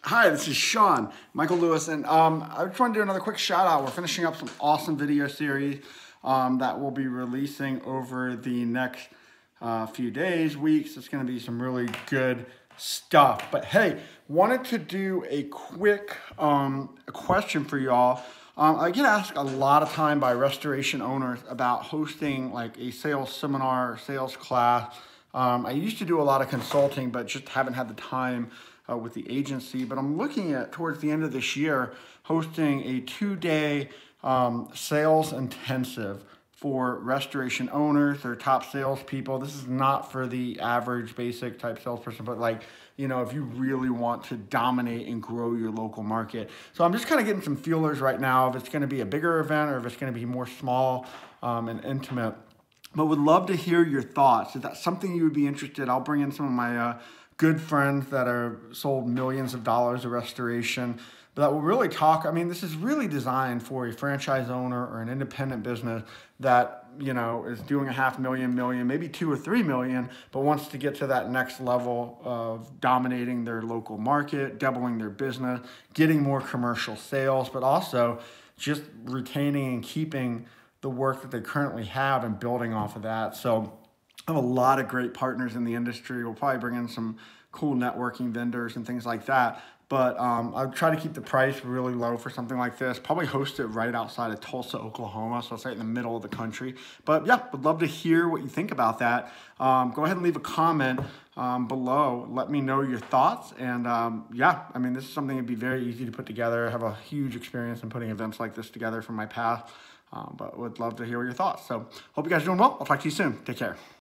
Hi, this is Sean, Michael Lewis, and I just want to do another quick shout out. We're finishing up some awesome video series that we'll be releasing over the next few days, weeks. It's going to be some really good stuff. But hey, wanted to do a quick question for y'all. I get asked a lot of time by restoration owners about hosting like a sales seminar or sales class. I used to do a lot of consulting, but just haven't had the time with the agency. But I'm looking at towards the end of this year hosting a 2-day sales intensive for restoration owners or top salespeople. This is not for the average basic type salesperson, but like, you know, if you really want to dominate and grow your local market. So I'm just kind of getting some feelers right now if it's going to be a bigger event or if it's going to be more small and intimate. But would love to hear your thoughts. Is that something you would be interested? I'll bring in some of my good friends that are sold millions of dollars of restoration, but that will really talk. I mean, this is really designed for a franchise owner or an independent business that, you know, is doing $500,000, maybe 2 or 3 million, but wants to get to that next level of dominating their local market, doubling their business, getting more commercial sales, but also just retaining and keeping the work that they currently have and building off of that. So I have a lot of great partners in the industry. We'll probably bring in some cool networking vendors and things like that. But I'll try to keep the price really low for something like this. Probably host it right outside of Tulsa, Oklahoma. So it's right in the middle of the country. But yeah, would love to hear what you think about that. Go ahead and leave a comment below. Let me know your thoughts. And yeah, I mean, this is something that'd be very easy to put together. I have a huge experience in putting events like this together from my past. But would love to hear your thoughts. So hope you guys are doing well. I'll talk to you soon. Take care.